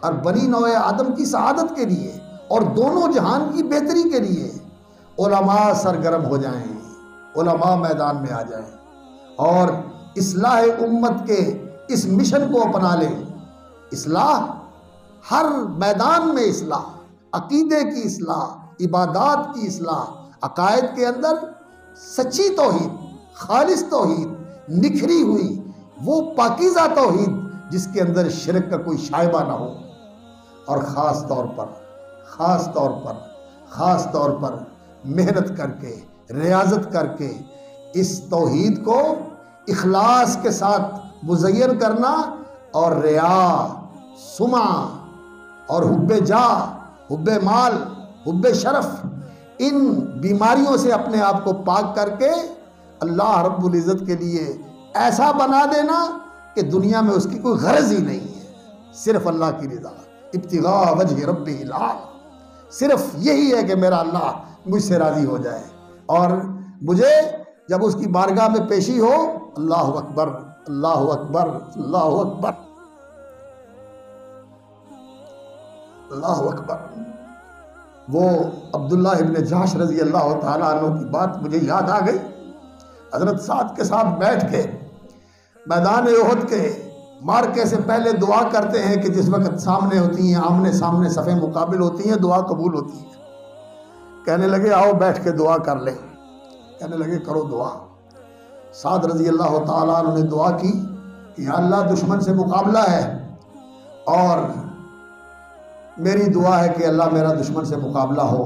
اور بنی نوع آدم کی سعادت کے لیے اور دونوں جہان کی بہتری کے لیے علماء سرگرم ہو جائیں، علماء میدان میں آ جائیں اور اصلاح امت کے اس مشن کو اپنا لیں. اصلاح، ہر میدان میں اصلاح، عقیدے کی اصلاح، عبادات کی اصلاح، عقائد کے اندر سچی توحید، خالص توحید، نکھری ہوئی وہ پاکیزہ توحید جس کے اندر شرک کا کوئی شائبہ نہ ہو. اور خاص طور پر محنت کر کے، ریاضت کر کے اس توحید کو اخلاص کے ساتھ مزین کرنا، اور ریا، سمع اور حب جاہ، حب مال، حب شرف، ان بیماریوں سے اپنے آپ کو پاک کر کے اللہ رب العزت کے لیے ایسا بنا دینا کہ دنیا میں اس کی کوئی غرض ہی نہیں ہے، صرف اللہ کی رضا، ابتغاء وجہ ربہ العالی. صرف یہی ہے کہ میرا اللہ مجھ سے راضی ہو جائے، اور مجھے جب اس کی بارگاہ میں پیشی ہو، اللہ اکبر، اللہ اکبر، اللہ اکبر، اللہ اکبر. وہ عبداللہ ابن جحش رضی اللہ تعالیٰ عنہ کی بات مجھے یاد آ گئی. حضرت سعد کے ساتھ بیٹھ کے میدان احد کے مارکے سے پہلے دعا کرتے ہیں کہ جس وقت سامنے ہوتی ہیں، آمنے سامنے صفیں مقابل ہوتی ہیں، دعا قبول ہوتی ہے. کہنے لگے آؤ بیٹھ کے دعا کر لیں. کہنے لگے کرو دعا. سعد رضی اللہ تعالیٰ عنہ نے دعا کی کہ یا اللہ دشمن سے مقابلہ ہے، اور میری دعا ہے کہ اللہ میرا دشمن سے مقابلہ ہو،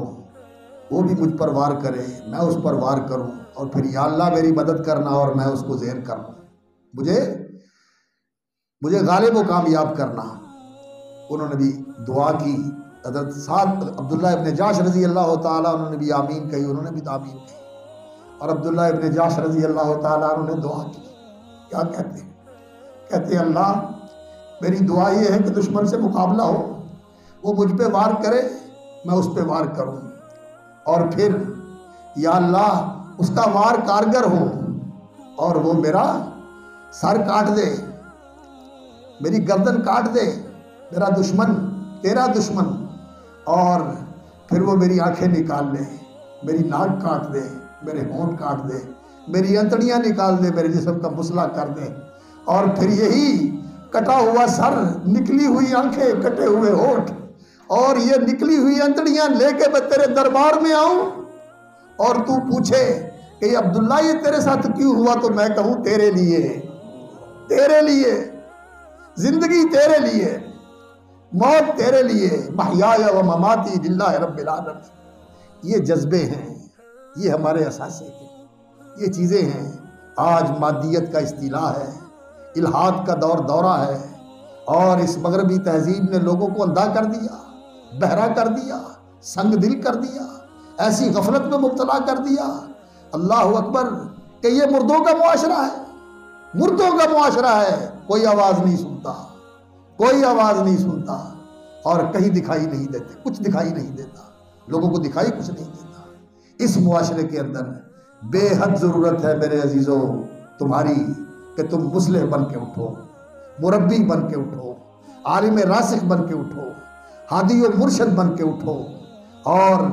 وہ بھی مجھ پر وار کرے، میں اس پر وار کروں، اور پھر یا اللہ میری مدد کرنا اور میں اس کو زیر کروں، مجھے غالب و کامیاب کرنا. انہوں نے بھی دعا کی. حضرت سعد عبداللہ ابن جحش رضی اللہ تعالیٰ عنہ نے بھی آمین کہی، انہوں نے بھی آمین کہی. اور عبداللہ ابن جحش رضی اللہ تعالیٰ عنہ نے دعا کی. کیا کہتے ہیں؟ کہتے ہیں اللہ میری دعا یہ ہے کہ دشمن سے مقابلہ ہو، وہ مجھ پہ وار کرے، میں اس پہ وار کروں، اور پھر یا اللہ اس کا وار کارگر ہو اور وہ میرا سر کاٹ دے، میری گردن کاٹ دے، میرا دشمن، تیرا دشمن، اور پھر وہ میری آنکھیں نکال لے، میری ناک کاٹ دے، میرے ہونٹ کاٹ دے، میری انتڑیاں نکال دے، میرے جسم کا مسئلہ کر دے، اور پھر یہی کٹا ہوا سر، نکلی ہوئی آنکھیں، کٹے ہوئے ہونٹ اور یہ نکلی ہوئی انتڑیاں لے کے میں تیرے دربار میں آؤں اور تو پوچھے کہ یہ عبداللہ یہ تیرے ساتھ کیوں ہوا، تو میں کہوں تیرے لیے، تیرے لیے، زندگی تیرے لیے، موت تیرے لیے، محیایا و مماتی للہ رب العالمین۔ یہ جذبے ہیں، یہ ہمارے اثاثے ہیں، یہ چیزیں ہیں۔ آج مادیت کا استیلا ہے، الحاد کا دورہ ہے، اور اس مغربی تہذیب نے لوگوں کو اندھا کر دیا، بہرا کر دیا، سنگ دل کر دیا، ایسی غفلت میں مبتلا کر دیا، اللہ اکبر، کہ یہ مردوں کا معاشرہ ہے، مردوں کا معاشرہ ہے، کوئی آواز نہیں سنتا، کوئی آواز نہیں سنتا، اور کہیں دکھائی نہیں دیتے، کچھ دکھائی نہیں دیتا، لوگوں کو دکھائی کچھ نہیں دیتا۔ اس معاشرے کے اندر بے حد ضرورت ہے میرے عزیزوں تمہاری کہ تم مصلح بن کے اٹھو، مربی بن کے اٹھو، عالم راسخ بن کے اٹھو، ہادی و مرشد بن کے اٹھو، اور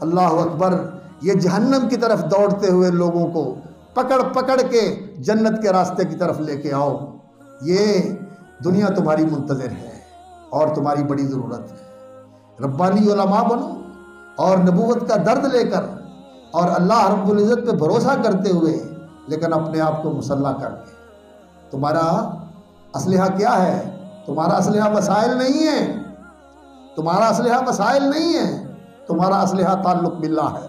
اللہ اکبر یہ جہنم کی طرف دوڑتے ہوئے لوگوں کو پکڑ پکڑ کے جنت کے راستے کی طرف لے کے آؤ۔ یہ دنیا تمہاری منتظر ہے اور تمہاری بڑی ضرورت ہے۔ ربانی علماء بنو اور نبوت کا درد لے کر اور اللہ رب العزت پہ بھروسہ کرتے ہوئے، لیکن اپنے آپ کو مسلح کر کے۔ تمہارا اسلحہ کیا ہے؟ تمہارا اسلحہ وسائل نہیں ہے، تمہارا اسلحہ وسائل نہیں ہے، تمہارا اسلحہ تعلق باللہ ہے،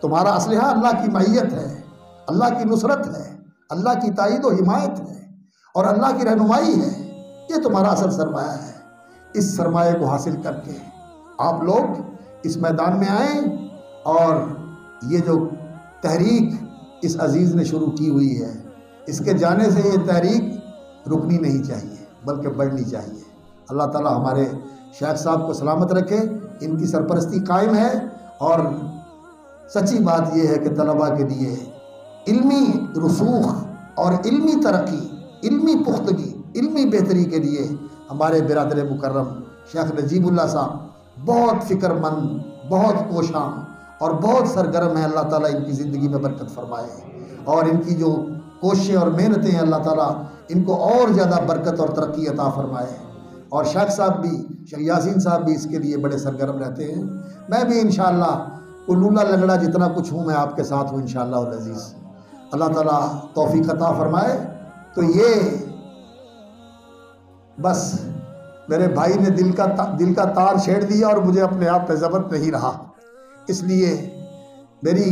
تمہارا اسلحہ اللہ کی معیت ہے، اللہ کی نصرت ہے، اللہ کی تائید و حمایت ہے، اور اللہ کی رہنمائی ہے۔ یہ تمہارا اصل سرمایہ ہے۔ اس سرمایہ کو حاصل کر کے آپ لوگ اس میدان میں آئیں، اور یہ جو تحریک اس عزیز نے شروع کی ہوئی ہے، اس کے جانے سے یہ تحریک رکنی نہیں چاہیے بلکہ بڑھنی چاہیے۔ اللہ تعالی ہمارے شیخ صاحب کو سلامت رکھے، ان کی سرپرستی قائم ہے، اور سچی بات یہ ہے کہ طلباء کے لیے علمی رسوخ اور علمی ترقی، علمی پختگی، علمی بہتری کے لیے ہمارے برادر مکرم شیخ نجیب اللہ صاحب بہت فکر مند، بہت کوشاں اور بہت سرگرم ہیں۔ اللہ تعالیٰ ان کی زندگی میں برکت فرمائے، اور ان کی جو کوششیں اور محنتیں ہیں اللہ تعالیٰ ان کو اور زیادہ برکت اور ترقی عطا فرمائے۔ اور شیخ صاحب بھی، شیخ یاسین صاحب بھی اس کے لیے بڑے سرگرم رہتے ہیں۔ میں بھی انشاءاللہ لولا لنگڑا جتنا کچھ ہوں میں آپ کے ساتھ ہوں انشاءاللہ العزیز۔ اللہ تعالیٰ توفیق عطا فرمائے۔ تو یہ بس میرے بھائی نے دل کا تار چھیڑ دیا اور مجھے اپنے آپ پہ ضبط نہیں رہا، اس لیے میری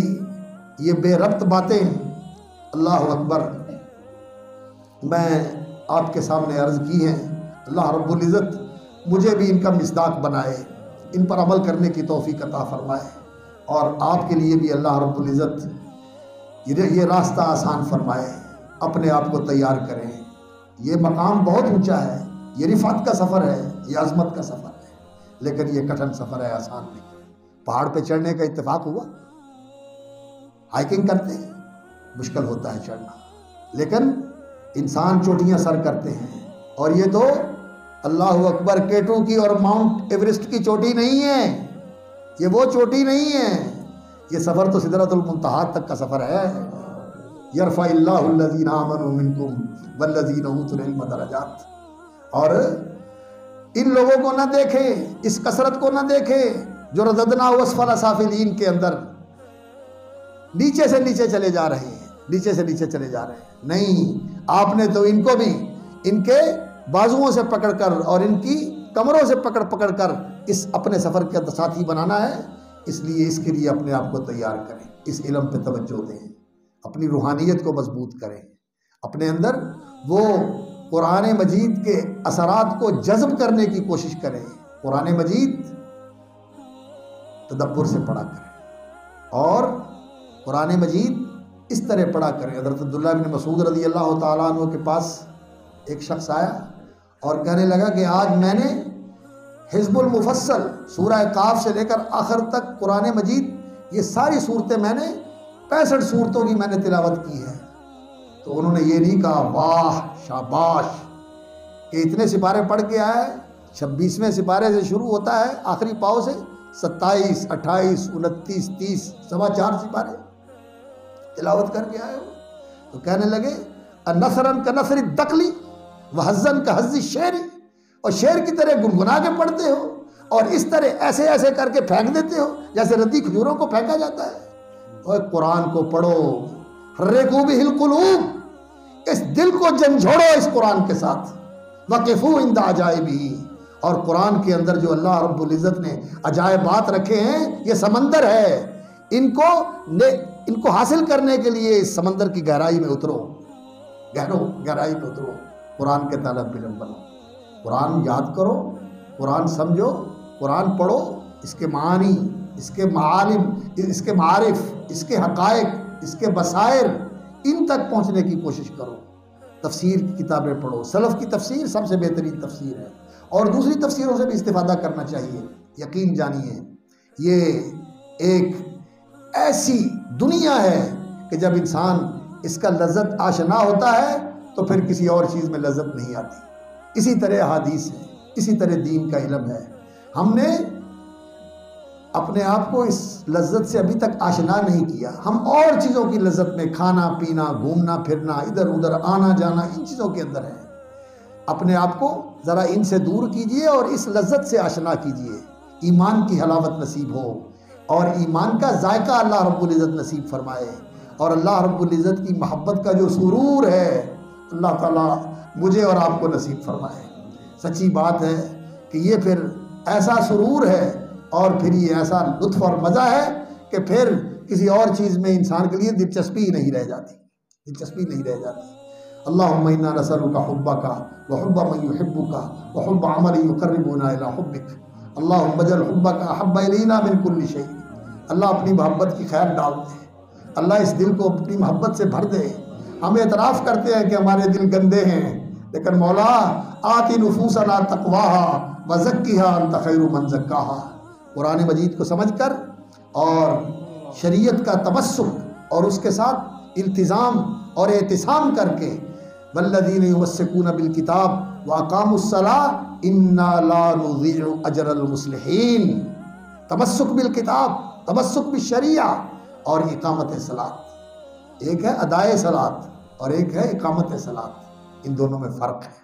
یہ بے ربط باتیں اللہ اکبر میں آپ کے سامنے عرض کی ہیں۔ اللہ رب العزت مجھے بھی ان کا مصداق بنائے، ان پر عمل کرنے کی توفیق عطا فرمائے، اور آپ کے لیے بھی اللہ رب العزت یہ راستہ آسان فرمائے۔ اپنے آپ کو تیار کریں، یہ مقام بہت اونچا ہے، یہ رفعت کا سفر ہے، یہ عظمت کا سفر ہے، لیکن یہ کٹھن سفر ہے، آسان نہیں۔ پہاڑ پہ چڑھنے کا اتفاق ہوا، ہائیکنگ کرتے ہیں، مشکل ہوتا ہے چڑھنا، لیکن انسان چوٹیاں سر کرتے ہیں، اور یہ تو اللہ اکبر K2 کی اور ماؤنٹ ایوریسٹ کی چوٹی نہیں ہے، یہ وہ چوٹی نہیں ہے، یہ سفر تو سدرۃ المنتہا تک کا سفر ہے۔ یرفع اللہ الذین آمنوا منکم والذین اوتوا العلم درجات۔ اور ان لوگوں کو نہ دیکھیں، اس کثرت کو نہ دیکھیں جو رددناہ اسفل سافلین کے اندر نیچے سے نیچے چلے جا رہے ہیں، نیچے سے نیچے چلے جا رہے ہیں۔ نہیں، آپ نے تو ان کو بھی ان کے بازوؤں سے پکڑ کر اور ان کی کمروں سے پکڑ پکڑ کر اس اپنے سفر کے ساتھی بنانا ہے، اس لیے اس کے لیے اپنے آپ کو تیار کریں، اس علم پہ توجہ دیں، اپنی روحانیت کو مضبوط کریں، اپنے اندر وہ قرآن مجید کے اثرات کو جذب کرنے کی کوشش کریں۔ قرآن مجید تدبر سے پڑھا کریں، اور قرآن مجید اس طرح پڑھا کریں۔ حضرت عبداللہ بن مسعود رضی اللہ تعالیٰ عنہ کے پاس ایک شخص آیا اور کہنے لگا کہ آج میں نے حزب المفصل سورہ قاف سے لے کر آخر تک قرآن مجید، یہ ساری صورتیں میں نے 65 صورتوں کی میں نے تلاوت کی ہے، تو انہوں نے یہ نہیں کہا واہ شاباش کہ اتنے سپارے پڑھ کے آئے، 26ویں سپارے سے شروع ہوتا ہے آخری پاؤ سے 27 28 29 30 4.25 سپارے تلاوت کر کے آئے ہو۔ تو کہنے لگے نثرن کا نثر الدقلی وحزن کا حز الشعر، اور شعر کی طرح گنگنا کے پڑھتے ہو اور اس طرح ایسے ایسے کر کے پھینک دیتے ہو جیسے ردی کھجوروں کو پھینکا جاتا ہے۔ اور قرآن کو پڑھو، حرکوا بہ القلوب، اس دل کو جھنجھوڑو اس قرآن کے ساتھ، وقفوا عند عجائبہ، اور قرآن کے اندر جو اللہ رب العزت نے عجائبات رکھے ہیں یہ سمندر ہے، ان کو حاصل کرنے کے لیے اس سمندر کی گہرائی میں اترو، گہرائی میں اترو، قرآن کے طالب علم بنو، قرآن یاد کرو، قرآن سمجھو، قرآن پڑھو، اس کے معانی، اس کے معالم، اس کے معارف، اس کے حقائق، اس کے بصائر، ان تک پہنچنے کی کوشش کرو۔ تفسیر کی کتابیں پڑھو، سلف کی تفسیر سب سے بہترین تفسیر ہے، اور دوسری تفسیروں سے بھی استفادہ کرنا چاہیے۔ یقین جانیے یہ ایک ایسی دنیا ہے کہ جب انسان اس کا لذت آشنا ہوتا ہے تو پھر کسی اور چیز میں لذت نہیں آتی۔ اسی طرح حدیث ہے، اسی طرح دین کا علم ہے۔ ہم نے اپنے آپ کو اس لذت سے ابھی تک آشنا نہیں کیا، ہم اور چیزوں کی لذت میں، کھانا پینا، گھومنا پھرنا، ادھر ادھر آنا جانا، ان چیزوں کے اندر ہے۔ اپنے آپ کو ذرا ان سے دور کیجئے اور اس لذت سے آشنا کیجئے، ایمان کی حلاوت نصیب ہو، اور ایمان کا ذائقہ اللہ رب العزت نصیب فرمائے، اور اللہ رب العزت کی محبت کا جو سرور ہے اللہ تعالیٰ مجھے اور آپ کو نصیب فرمائے۔ سچی بات ہے کہ یہ پھر ایسا سرور ہے اور پھر یہ ایسا لطف اور مزہ ہے کہ پھر کسی اور چیز میں انسان کے لیے دلچسپی نہیں رہ جاتی، دلچسپی نہیں رہ جاتی۔ اللہم انا نسألک حبک وحب من یحبک وحب عمل یقربنا الی حبک، اللہم اجعل حبک احب الینا من کل شیء۔ اللہ اپنی محبت کی خیر ڈال دے، اللہ اس دل کو اپنی محبت سے بھر دے۔ ہم اعتراف کرتے ہیں کہ ہمارے دل گندے ہیں، لیکن مولا آتی نفوسنا تقواها وزکیها انت خیر من زکاها، قرآن مجید کو سمجھ کر اور شریعت کا تمسک اور اس کے ساتھ التزام اور اعتصام کر کے، والذین یمسکون بالکتاب واقاموا الصلاۃ انا لا نضیع اجر المصلحین۔ تمسک بالکتاب، تمسک بالشریعہ اور اقامت صلاۃ، ایک ہے ادائے صلاۃ اور ایک ہے اقامت صلاۃ، ان دونوں میں فرق ہے۔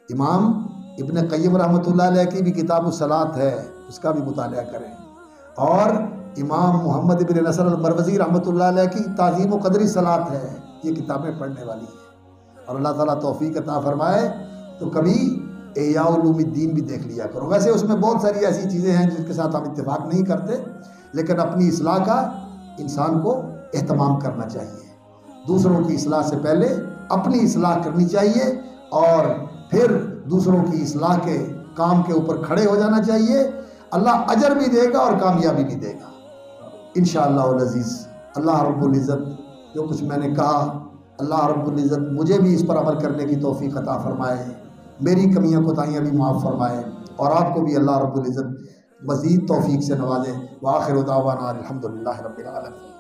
امام ابن قیم رحمۃ اللہ علیہ کی بھی کتاب الصلاۃ ہے، اس کا بھی مطالعہ کریں، اور امام محمد ابن نصر المروزی رحمۃ اللہ علیہ کی تعظیم و قدر صلاۃ ہے، یہ کتابیں پڑھنے والی ہیں، اور اللہ تعالیٰ توفیق عطا فرمائے تو کبھی احیاء علوم الدین بھی دیکھ لیا کرو۔ ویسے اس میں بہت ساری ایسی چیزیں ہیں جن کے ساتھ ہم اتفاق نہیں کرتے، لیکن اپنی اصلاح کا انسان کو اہتمام کرنا چاہیے، دوسروں کی اصلاح سے پہلے اپنی اصلاح کرنی چاہیے، اور پھر دوسروں کی اصلاح کے کام کے اوپر کھڑے ہو جانا چاہیے۔ اللہ اجر بھی دے گا اور کامیابی بھی دے گا انشاءاللہ العزیز۔ اللہ رب العزت جو کچھ میں نے کہا، اللہ رب العزت مجھے بھی اس پر عمل کرنے کی توفیق عطا فرمائے، میری کمیاں کوتاہیاں بھی معاف فرمائے، اور آپ کو بھی اللہ رب العزت مزید توفیق سے نوازے۔ وآخر دعوانا الحمدللہ رب العالمین۔